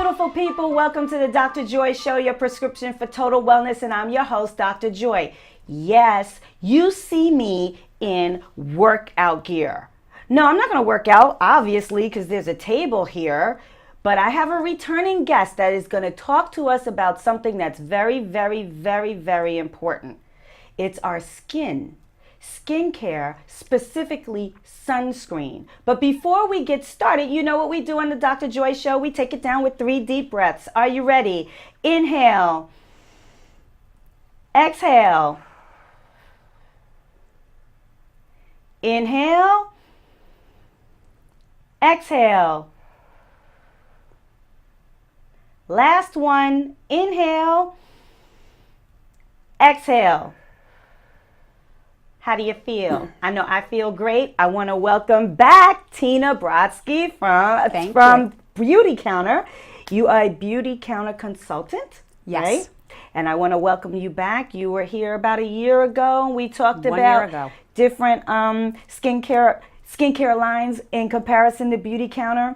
beautiful people. Welcome to the Dr. Joy Show, your prescription for total wellness, and I'm your host, Dr. Joy. Yes, you see me in workout gear. No, I'm not going to work out, obviously, because there's a table here, but I have a returning guest that is going to talk to us about something that's very, very, very, very important. It's our skin. Skincare, specifically sunscreen. But before we get started, you know what we do on the Dr. Joy Show? We take it down with 3 deep breaths. Are you ready? Inhale. Exhale. Inhale. Exhale. Last one. Inhale. Exhale. How do you feel? I know I feel great. I want to welcome back Tina Brodsky from Beautycounter. You are a Beautycounter consultant, yes, right? And I want to welcome you back. You were here about a year ago. We talked about different skincare lines in comparison to Beautycounter.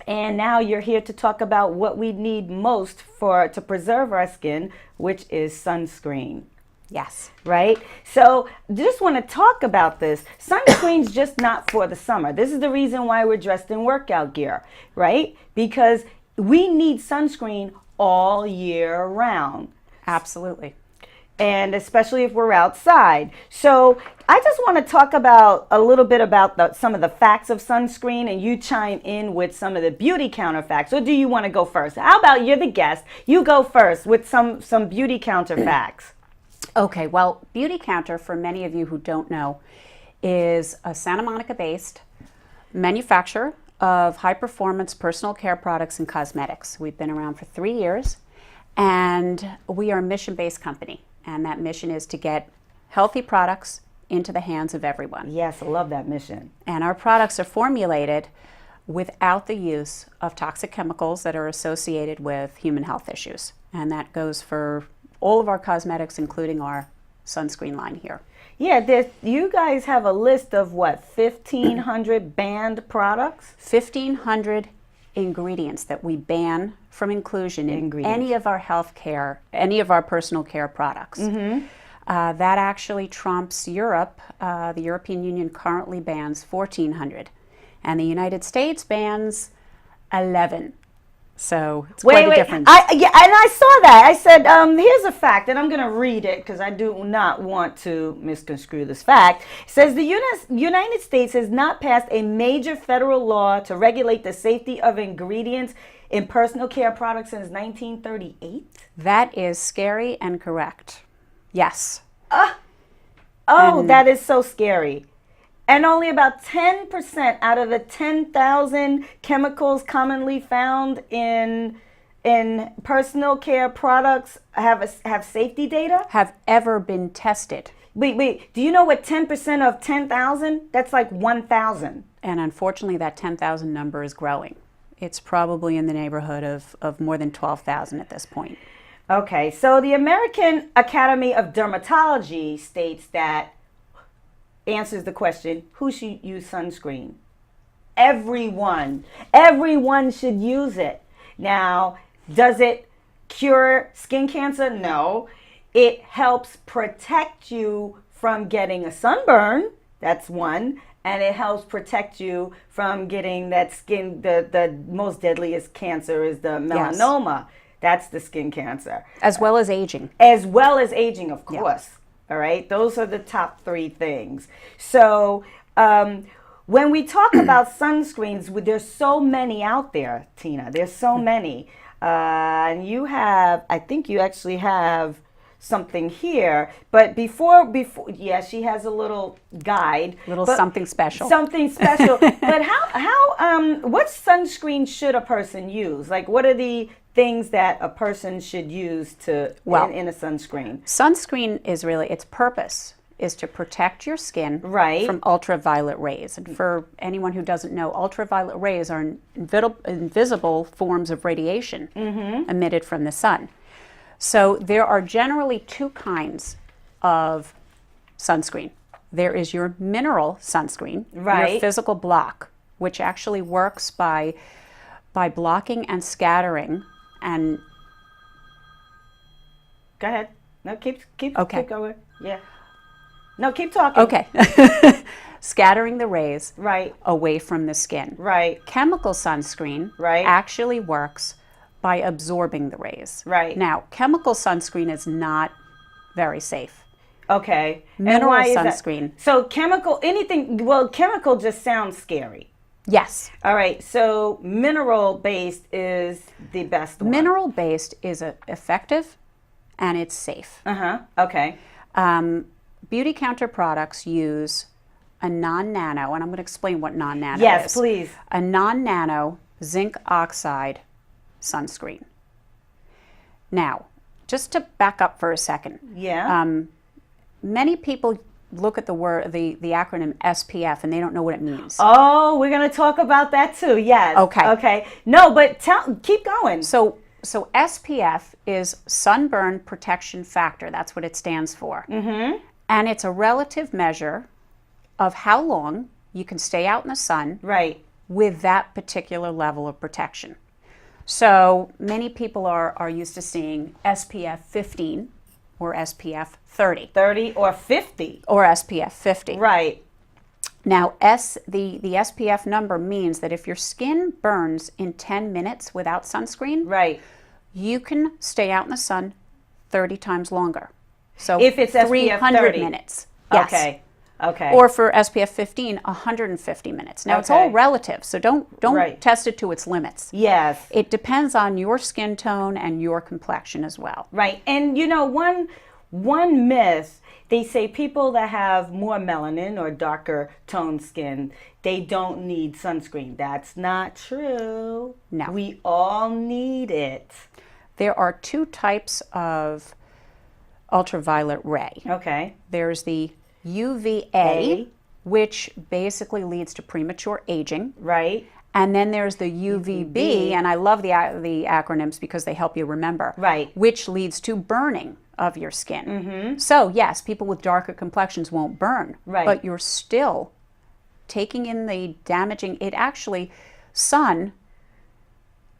And now you're here to talk about what we need most to preserve our skin, which is sunscreen. Yes. Right? So just want to talk about this. Sunscreen's just not for the summer. This is the reason why we're dressed in workout gear, right? Because we need sunscreen all year round. Absolutely. And especially if we're outside. So I just want to talk about a little bit about some of the facts of sunscreen, and you chime in with some of the Beautycounter facts. Or do you want to go first? How about you're the guest? You go first with some Beautycounter facts. Okay, well, Beautycounter, for many of you who don't know, is a Santa Monica-based manufacturer of high-performance personal care products and cosmetics. We've been around for 3 years, and we are a mission-based company, and that mission is to get healthy products into the hands of everyone. Yes, I love that mission. And our products are formulated without the use of toxic chemicals that are associated with human health issues, and that goes for all of our cosmetics, including our sunscreen line here. Yeah, you guys have a list of what, 1,500 banned products? 1,500 ingredients that we ban from inclusion in any of our healthcare, any of our personal care products. Mm-hmm. That actually trumps Europe. The European Union currently bans 1,400, and the United States bans 11. So it's quite a difference. And I saw that. I said, here's a fact, and I'm going to read it because I do not want to misconstrue this fact. It says the United States has not passed a major federal law to regulate the safety of ingredients in personal care products since 1938. That is scary and correct. Yes. That is so scary. And only about 10% out of the 10,000 chemicals commonly found in personal care products have safety data? Have ever been tested. Wait. Do you know what 10% of 10,000? That's like 1,000. And unfortunately, that 10,000 number is growing. It's probably in the neighborhood of more than 12,000 at this point. Okay, so the American Academy of Dermatology states that answers the question, who should use sunscreen? Everyone. Everyone should use it. Now, does it cure skin cancer? No. It helps protect you from getting a sunburn. That's one. And it helps protect you from getting that skin, the most deadliest cancer is the melanoma. Yes. That's the skin cancer. As well as aging. As well as aging, of course. Yeah. All right, those are the top 3 things. So when we talk about sunscreens, there's so many out there, Tina. There's so many. And I think you actually have something here. But before, yeah, she has a little guide. Something special. Something special. But what sunscreen should a person use? Like, what are the things that a person should use in a sunscreen? Sunscreen is really, its purpose is to protect your skin from ultraviolet rays. And for anyone who doesn't know, ultraviolet rays are invisible forms of radiation emitted from the sun. So there are generally 2 kinds of sunscreen. There is your mineral sunscreen, your physical block, which actually works by by blocking and scattering and Go ahead. No, keep Okay. keep going. Yeah. No, keep talking. okay, scattering the rays Right. away from the skin. Right. Chemical sunscreen Right. actually works by absorbing the rays. Right. Now, chemical sunscreen is not very safe. Okay. And Mineral why is that? sunscreen. So chemical, anything, well, chemical just sounds scary. Yes. All right. So mineral based is the best one. Mineral based is effective and it's safe. Uh-huh. Okay. Beautycounter products use a non-nano, and I'm going to explain what non-nano is. Yes, please. A non-nano zinc oxide sunscreen. Now, just to back up for a second, Yeah. many people look at the word, the acronym SPF, and they don't know what it means. Oh, we're going to talk about that too. Yes. Okay. Okay. No, but keep going. So SPF is sunburn protection factor. That's what it stands for. Mm-hmm. And it's a relative measure of how long you can stay out in the sun Right. with that particular level of protection. So many people are used to seeing SPF 15 or SPF 30 30 or 50. or SPF 50. Right. Now, the SPF number means that if your skin burns in 10 minutes without sunscreen, Right. you can stay out in the sun 30 times longer. So If it's SPF 300 30. minutes. Yes. Okay. Okay. Or for SPF 15, 150 minutes. Now, it's all Okay. relative, so don't Right. test it to its limits. Yes. It depends on your skin tone and your complexion as well. Right. And you know, one myth, they say people that have more melanin or darker toned skin, they don't need sunscreen. That's not true. No. We all need it. There are two types of ultraviolet ray. Okay. There's the UVA, A. which basically leads to premature aging. Right. And then there's the UVB, and I love the acronyms because they help you remember. Right. Which leads to burning of your skin. So yes, people with darker complexions won't burn, Right. but you're still taking in the damaging. It actually, sun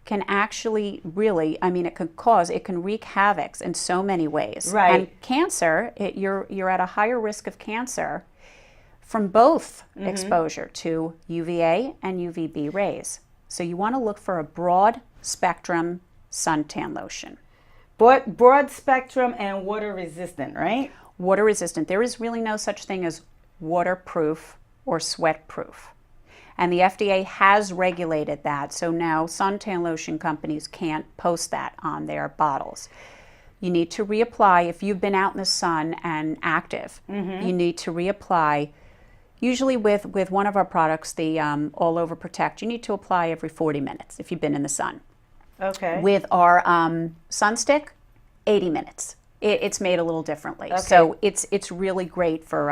can actually really, I mean, it can wreak havoc in so many ways. Right. And cancer, you're at a higher risk of cancer from both exposure to UVA and UVB rays. So you want to look for a broad spectrum suntan lotion. Broad spectrum and water resistant, right? Water resistant. There is really no such thing as waterproof or sweat proof. And the FDA has regulated that. So now suntan lotion companies can't post that on their bottles. You need to reapply if you've been out in the sun and active. You need to reapply. Usually with one of our products, the All Over Protect, you need to apply every 40 minutes if you've been in the sun. Okay. With our Sunstick, 80 minutes. It's made a little differently. Okay. So it's really great for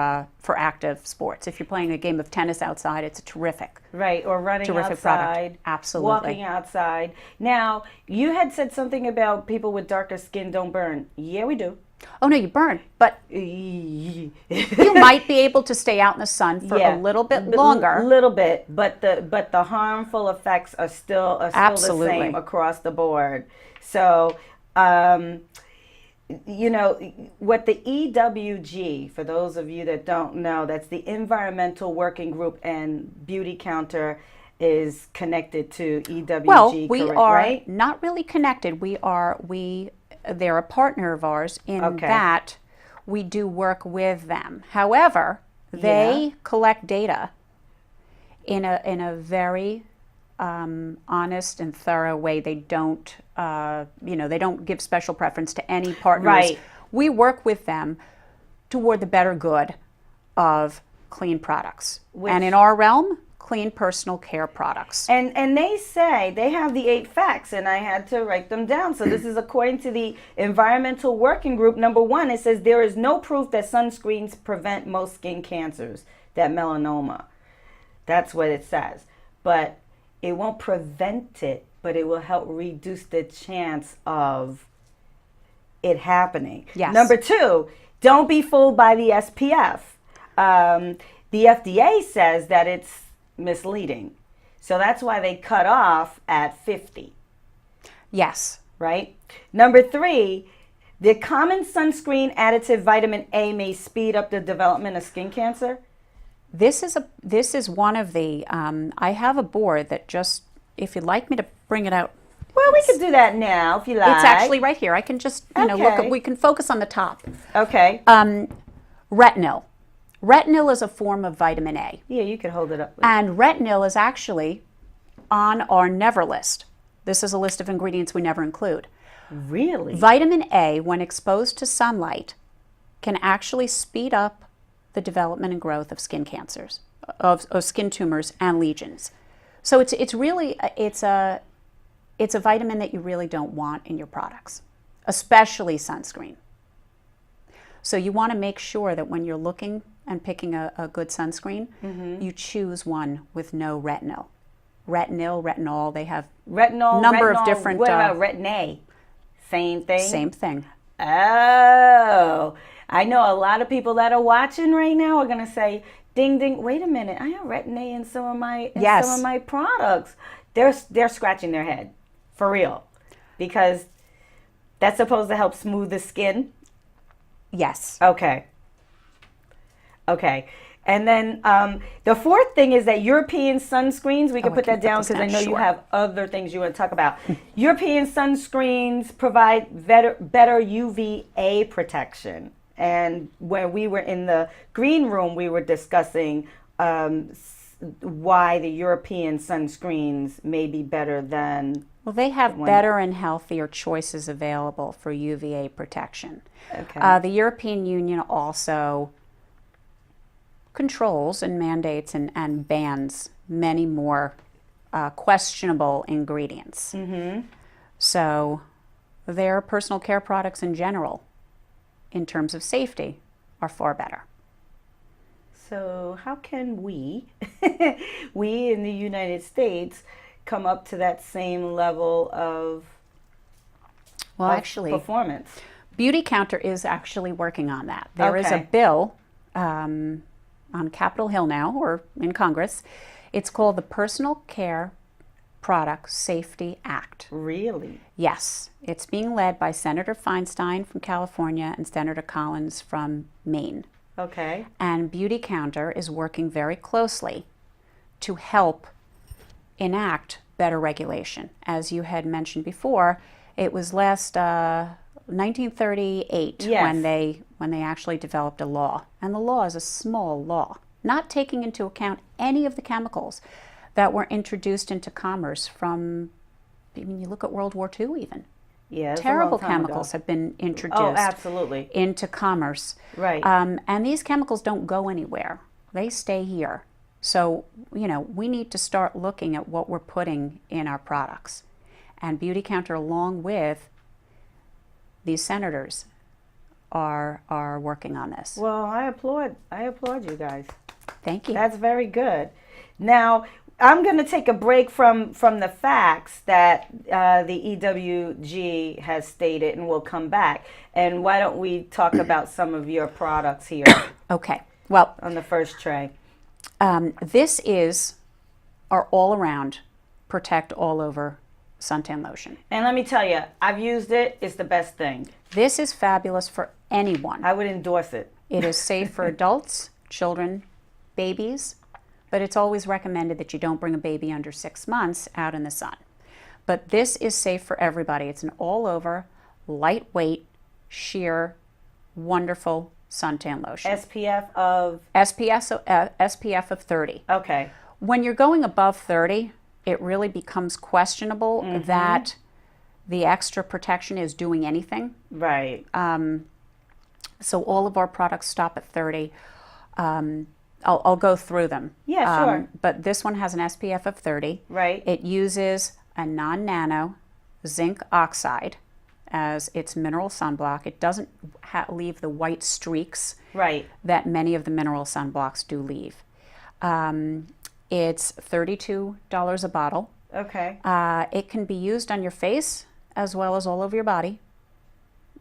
active sports. If you're playing a game of tennis outside, it's terrific. Right, or running Terrific outside, product. Absolutely. walking outside. Now, you had said something about people with darker skin don't burn. Yeah, we do. Oh no, you burn, but you might be able to stay out in the sun for a little bit longer. Little bit, but the harmful effects are still the Absolutely. same across the board. So, you know, what the EWG, for those of you that don't know, that's the Environmental Working Group, and Beautycounter is connected to EWG. Well, we correct, are right? not really connected. They're a partner of ours in Okay. that we do work with them. However, they collect data in a very honest and thorough way. They don't, they don't give special preference to any partners. Right. We work with them toward the better good of clean products, and in our realm, clean personal care products. And they say they have the 8 facts, and I had to write them down. So this is according to the Environmental Working Group. Number 1, it says there is no proof that sunscreens prevent most skin cancers, that melanoma. That's what it says. But it won't prevent it, but it will help reduce the chance of it happening. Yes. Number 2, don't be fooled by the SPF. The FDA says that it's misleading. So that's why they cut off at 50, Yes. right? Number 3, the common sunscreen additive vitamin A may speed up the development of skin cancer. This is one of the, I have a board that just, if you'd like me to bring it out. Well, we could do that now if you like. It's actually right here. I can just, look Okay. at, we can focus on the top. Okay. Retinol. Retinol is a form of vitamin A. Yeah, you could hold it up. And retinol is actually on our never list. This is a list of ingredients we never include. Really? Vitamin A, when exposed to sunlight, can actually speed up the development and growth of skin cancers, of skin tumors and lesions. So it's really a vitamin that you really don't want in your products, especially sunscreen. So you want to make sure that when you're looking and picking a good sunscreen, you choose one with no retinol. Retinol, they have number of different. What about Retin-A? Same thing? Same thing. Oh, I know a lot of people that are watching right now are going to say, ding, ding, wait a minute, I have Retin-A in some of my products. They're scratching their head, for real, because that's supposed to help smooth the skin. Yes. Okay. And then the fourth thing is that European sunscreens, we can put that down because I know you have other things you want to talk about. European sunscreens provide better UVA protection. And when we were in the green room, we were discussing why the European sunscreens may be better than... Well, they have better and healthier choices available for UVA protection. Okay. The European Union also controls and mandates and bans many more questionable ingredients. Mm-hmm. So their personal care products in general, in terms of safety, are far better. So how can we in the United States, come up to that same level of performance? Beautycounter is actually working on that. There is a bill on Capitol Hill now, or in Congress. It's called the Personal Care Product Safety Act. Really? Yes. It's being led by Senator Feinstein from California and Senator Collins from Maine. Okay. And Beautycounter is working very closely to help enact better regulation. As you had mentioned before, it was last 1938 when they actually developed a law. And the law is a small law, not taking into account any of the chemicals that were introduced into commerce from, I mean, you look at World War II even. Yeah, terrible chemicals have been introduced into commerce. Right. And these chemicals don't go anywhere. They stay here. So, we need to start looking at what we're putting in our products. And Beautycounter, along with these senators, are working on this. Well, I applaud you guys. Thank you. That's very good. Now, I'm going to take a break from the facts that the EWG has stated, and we'll come back. And why don't we talk about some of your products here? Okay. Well, on the first tray. This is our all-around Protect All Over suntan lotion. And let me tell you, I've used it. It's the best thing. This is fabulous for anyone. I would endorse it. It is safe for adults, children, babies, but it's always recommended that you don't bring a baby under 6 months out in the sun. But this is safe for everybody. It's an all-over, lightweight, sheer, wonderful suntan lotion. SPF of? SPF of 30. Okay. When you're going above 30, it really becomes questionable that the extra protection is doing anything. Right. So all of our products stop at 30. I'll go through them. Yeah, sure. But this one has an SPF of 30. Right. It uses a non-nano zinc oxide as its mineral sunblock. It doesn't leave the white streaks that many of the mineral sunblocks do leave. It's $32 a bottle. Okay. It can be used on your face as well as all over your body.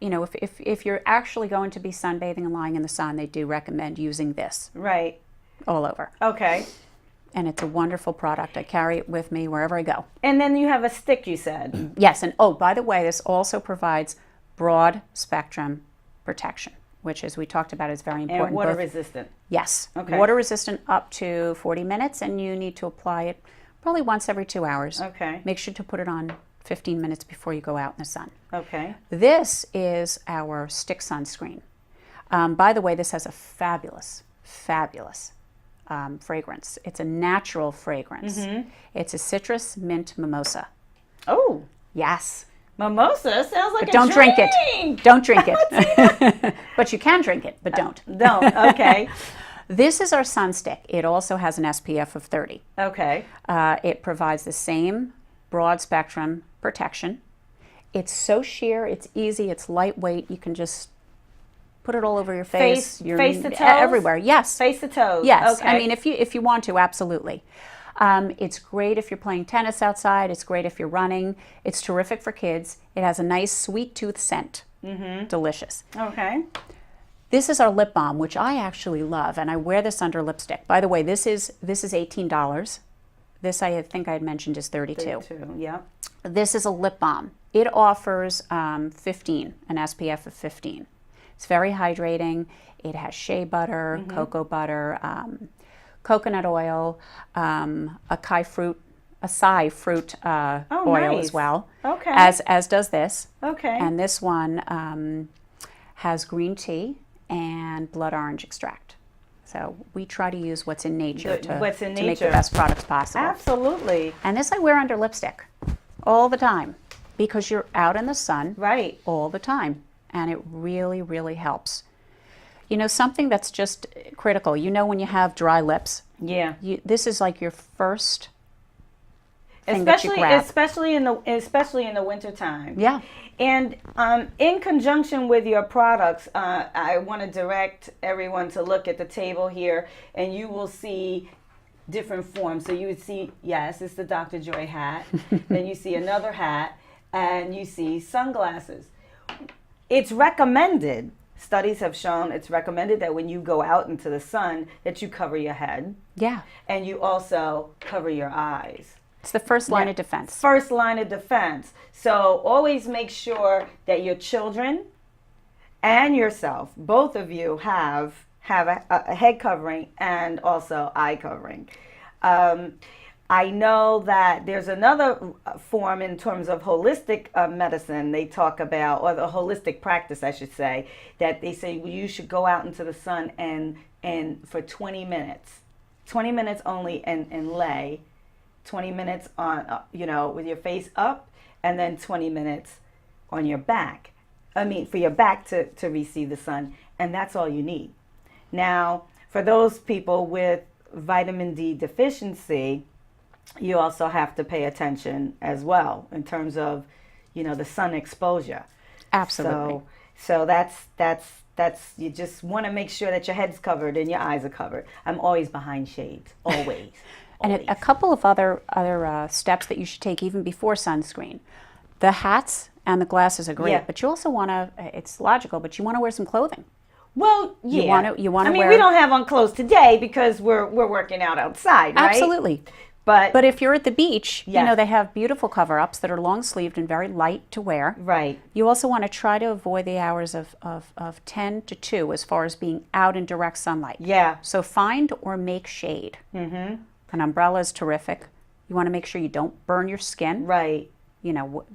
If you're actually going to be sunbathing and lying in the sun, they do recommend using this. Right. All over. Okay. and it's a wonderful product. I carry it with me wherever I go. And then you have a stick, you said. Yes, and oh, by the way, this also provides broad spectrum protection, which, as we talked about, is very important. And water resistant. Yes, Okay. water resistant up to 40 minutes, and you need to apply it probably once every 2 hours. Okay. Make sure to put it on 15 minutes before you go out in the sun. Okay. This is our stick sunscreen. By the way, this has a fabulous fragrance. It's a natural fragrance. It's a citrus mint mimosa. Oh, Yes. mimosa sounds like But don't drink it. drink. Don't drink it. But you can drink it, but don't. Don't. Okay. This is our sun stick. It also has an SPF of 30. Okay. It provides the same broad spectrum protection. It's so sheer, it's easy, it's lightweight. You can just put it all over your face, Face to toes? everywhere. Yes. Face to toes. Yes. Okay. I mean, if you want to, absolutely. It's great if you're playing tennis outside. It's great if you're running. It's terrific for kids. It has a nice sweet tooth scent. Delicious. Okay. This is our lip balm, which I actually love, and I wear this under lipstick. By the way, this is $18. This, I think I had mentioned, is $32. 32. Yeah. This is a lip balm. It offers 15, an SPF of 15. It's very hydrating. It has shea butter, cocoa butter, coconut oil, acai fruit oil nice. as well. Okay. As does this. Okay. And this one has green tea and blood orange extract. So we try to use what's in nature to make the best products possible. Absolutely. And this I wear under lipstick all the time because you're out in the sun Right. all the time. And it really, really helps. You know, something that's just critical, you know, when you have dry lips, Yeah. this is like your first thing that you Especially grab. especially in the wintertime. Yeah. And in conjunction with your products, I want to direct everyone to look at the table here, and you will see different forms. So you would see, yes, it's the Dr. Joy hat. Then you see another hat, and you see sunglasses. It's recommended, studies have shown it's recommended that when you go out into the sun that you cover your head Yeah. and you also cover your eyes. It's the first line of defense. First line of defense. So always make sure that your children and yourself, both of you, have a head covering and also eye covering. I know that there's another form in terms of holistic medicine they talk about, or the holistic practice, I should say, that they say you should go out into the sun and for 20 minutes only, and lay 20 minutes on, with your face up, and then 20 minutes on your back. I mean, for your back to receive the sun, and that's all you need. Now, for those people with vitamin D deficiency, you also have to pay attention as well in terms of, the sun exposure. Absolutely. So that's you just want to make sure that your head's covered and your eyes are covered. I'm always behind shades, always. And a couple of other steps that you should take even before sunscreen. The hats and the glasses are great, Yeah. but you also want to, it's logical, but you want to wear some clothing. Well, yeah. You want to I mean, wear. we don't have on clothes today because we're working out outside, right? Absolutely. But if you're at the beach, Yes. they have beautiful cover-ups that are long-sleeved and very light to wear. right. You also want to try to avoid the hours of 10 to 2 as far as being out in direct sunlight. Yeah. So find or make shade. Mm-hmm. An umbrella is terrific. You want to make sure you don't burn your skin. Right.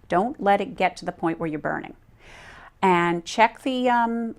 Don't let it get to the point where you're burning. And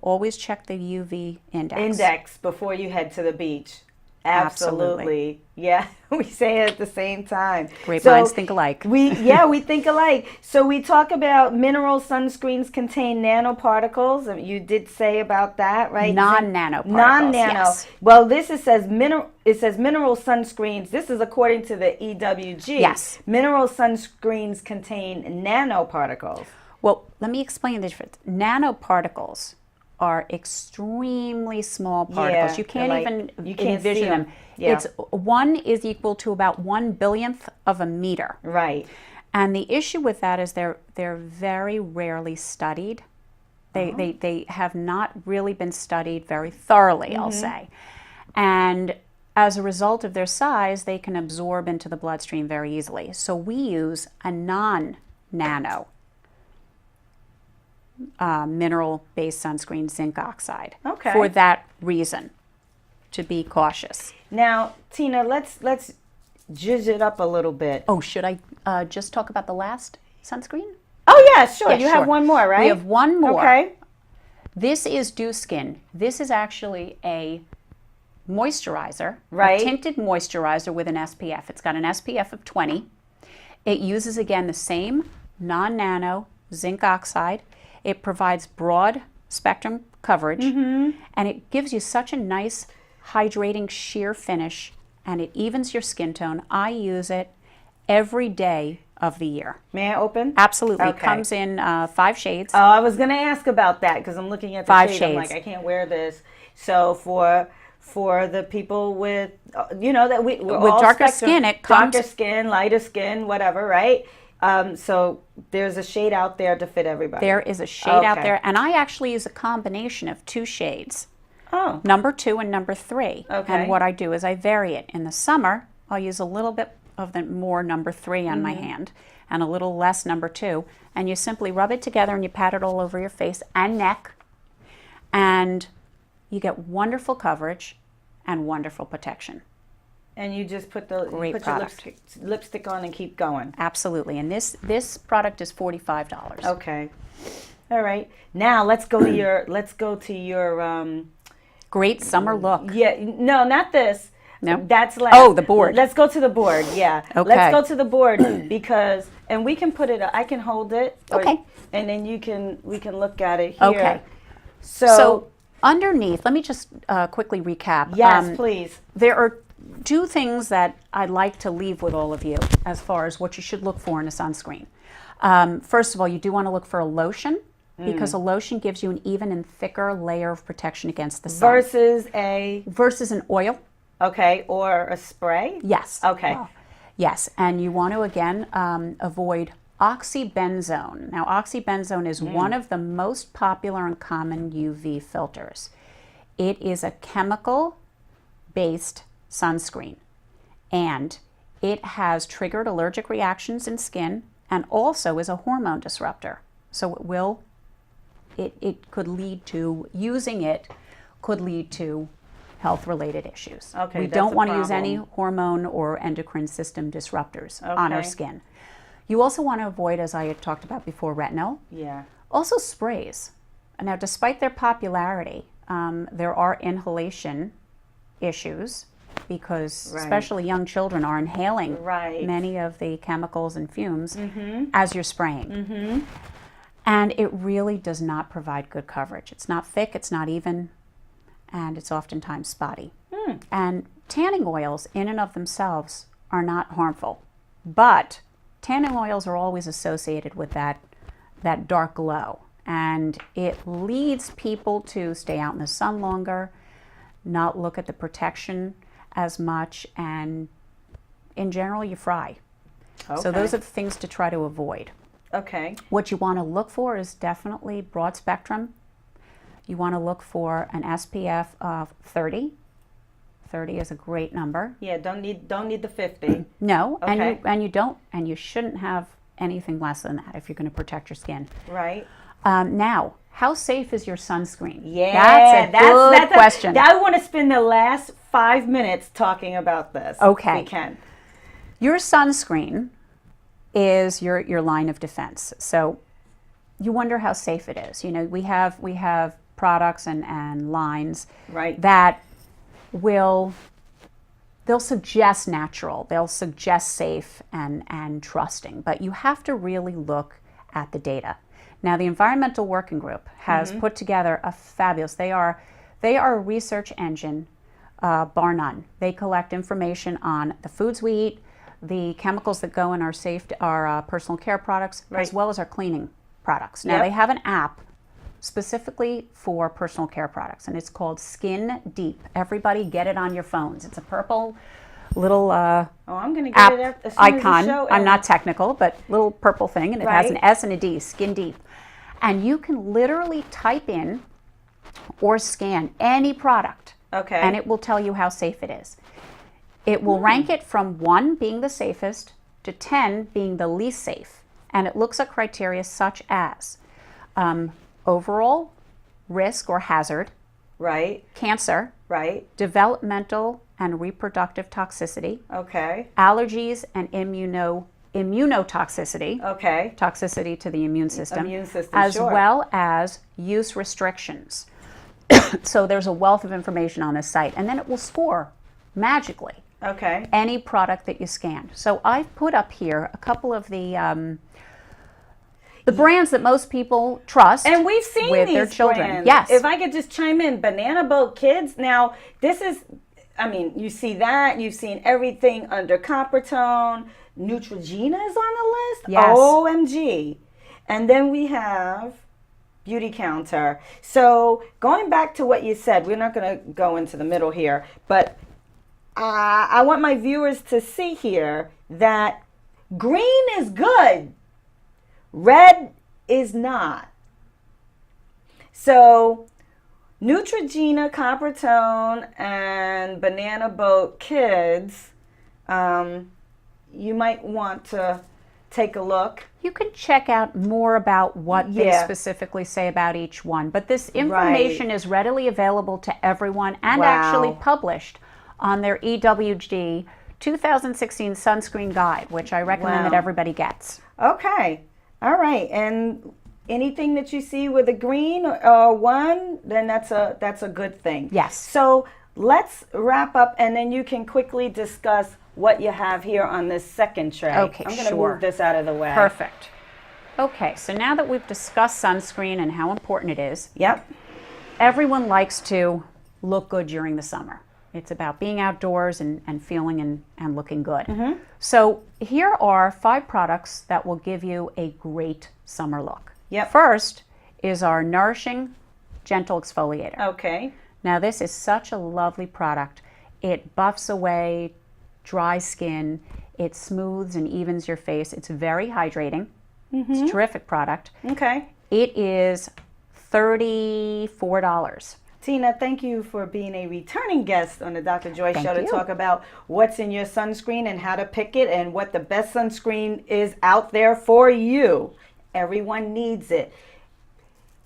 always check the UV index. Before you head to the beach. Absolutely. Yeah, we say it at the same time. Great minds think alike. We think alike. So we talk about mineral sunscreens contain nanoparticles. You did say about that, right? Non-nanoparticles. Non-nano. Yes. Well, says mineral sunscreens. This is according to the EWG. Yes. Mineral sunscreens contain nanoparticles. Well, let me explain the difference. Nanoparticles are extremely small particles. Yeah, you can't even you can't envision see them. Yeah. It's 1 is equal to about 1/1000th of a meter. Right. And the issue with that is they're very rarely studied. They have not really been studied very thoroughly, I'll say. And as a result of their size, they can absorb into the bloodstream very easily. So we use a non-nano mineral-based sunscreen, zinc oxide, Okay. for that reason, to be cautious. Now, Tina, let's jizz it up a little bit. Oh, should I just talk about the last sunscreen? Oh, yeah, sure. Yeah, You sure. have one more, right? We have one more. Okay. This is Dew Skin. This is actually a moisturizer, Right. a tinted moisturizer with an SPF. It's got an SPF of 20. It uses, again, the same non-nano zinc oxide. It provides broad spectrum coverage, and it gives you such a nice hydrating sheer finish, and it evens your skin tone. I use it every day of the year. May I open? Absolutely. Okay. It comes in 5 shades. Oh, I was going to ask about that because I'm looking at the 5 shade. I'm shades. like, I can't wear this. So for the people with, that we're With all darker spectrum, skin, it comes- darker skin, lighter skin, whatever, right? So there's a shade out there to fit everybody. There is a shade out Okay. there, and I actually use a combination of 2 shades, Oh, number 2 and number 3. Okay. And what I do is I vary it. In the summer, I'll use a little bit of the more number 3 on my hand and a little less number 2. And you simply rub it together and you pat it all over your face and neck. And you get wonderful coverage and wonderful protection. and you just put your Great product. lipstick on and keep going. Absolutely. And this product is $45. Okay. All right. Now let's go to your Great summer look. yeah, no, not this. No? That's last. Oh, the board. Let's go to the board. Yeah. Okay. Let's go to the board because and we can put it I can hold it. Okay. And then we can look at it here. Okay. So, underneath, let me just quickly recap. yes, please. There are 2 things that I'd like to leave with all of you as far as what you should look for in a sunscreen. First of all, you do want to look for a lotion because a lotion gives you an even and thicker layer of protection against the sun. Versus an oil. Okay, or a spray? Yes. Okay. Yes, and you want to, again, avoid oxybenzone. Now, oxybenzone is one of the most popular and common UV filters. It is a chemical-based sunscreen, and it has triggered allergic reactions in skin and also is a hormone disruptor. So it could lead to, using it could lead to health-related issues. Okay, we that's don't a want to use any problem. hormone or endocrine system disruptors on our Okay. skin. You also want to avoid, as I had talked about before, retinol. Yeah. Also sprays. Now, despite their popularity, there are inhalation issues because Right. especially young children are inhaling Right. many of the chemicals and fumes as you're spraying. And it really does not provide good coverage. It's not thick, it's not even, and it's oftentimes spotty. And tanning oils in and of themselves are not harmful, but tanning oils are always associated with that dark glow, and it leads people to stay out in the sun longer, not look at the protection as much, and in general you fry. So Okay. those are the things to try to avoid. Okay. What you want to look for is definitely broad spectrum. You want to look for an SPF of 30. 30 is a great number. Yeah, don't need the 50. No, Okay. and you shouldn't have anything less than that if you're going to protect your skin. Right? Now, how safe is your sunscreen? Yeah, that's a good question. I want to spend the last 5 minutes talking about this. Okay. We can. Your sunscreen is your line of defense. So you wonder how safe it is. You know, we have products and lines Right. that they'll suggest natural, they'll suggest safe and trusting, but you have to really look at the data. Now, the Environmental Working Group has put together a fabulous, they are a research engine, bar none. They collect information on the foods we eat, the chemicals that go in our personal care products, as Right. well as our cleaning products. Now, Yep. they have an app specifically for personal care products, and it's called Skin Deep. Everybody get it on your phones. It's a purple little Oh, I'm going to get app it as soon icon. as the show I'm not ends. technical, but little purple thing, and it has Right. an S and a D, Skin Deep. And you can literally type in or scan any product, Okay. and it will tell you how safe it is. It will rank it from 1 being the safest to 10 being the least safe. And it looks at criteria such as overall risk or hazard, Right. cancer, Right. developmental and reproductive toxicity, Okay. allergies and immunotoxicity, Okay. toxicity to the immune system, as sure, well as use restrictions. So there's a wealth of information on this site, and then it will score magically Okay. any product that you scanned. So I've put up here a couple of the brands that most people trust, and we've seen with these their children. brands. Yes. If I could just chime in, Banana Boat Kids. Now, this is, I mean, you see that. You've seen everything under Coppertone. Neutrogena is on the list. Yes. OMG. And then we have Beautycounter. So going back to what you said, we're not going to go into the middle here, but I want my viewers to see here that green is good. Red is not. So Neutrogena, Coppertone, and Banana Boat Kids, you might want to take a look. You can check out more about what they specifically say about each one. But this information is readily available to everyone and actually published on their EWG 2016 Sunscreen Guide, which I recommend that everybody gets. Okay. All right. And anything that you see with a green or one, then that's a good thing. Yes. So let's wrap up, and then you can quickly discuss what you have here on this second tray. Okay, I'm going to move this out of the way. Perfect. Okay, so now that we've discussed sunscreen and how important it is, Yep. everyone likes to look good during the summer. It's about being outdoors and feeling and looking good. So here are 5 products that will give you a great summer look. Yep. First is our Nourishing Gentle Exfoliator. Okay. Now this is such a lovely product. It buffs away dry skin. It smooths and evens your face. It's very hydrating. It's a terrific product. Okay. It is $34. Tina, thank you for being a returning guest on the Dr. Joy Show to you. talk about what's in your sunscreen and how to pick it and what the best sunscreen is out there for you. Everyone needs it.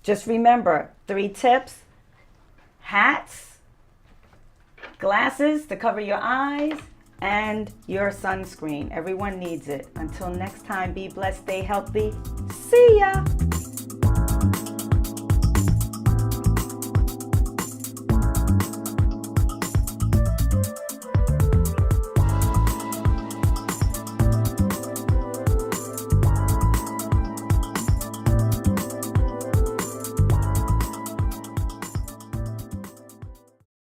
Just remember, 3 tips: hats, glasses to cover your eyes, and your sunscreen. Everyone needs it. Until next time, be blessed, stay healthy. See ya.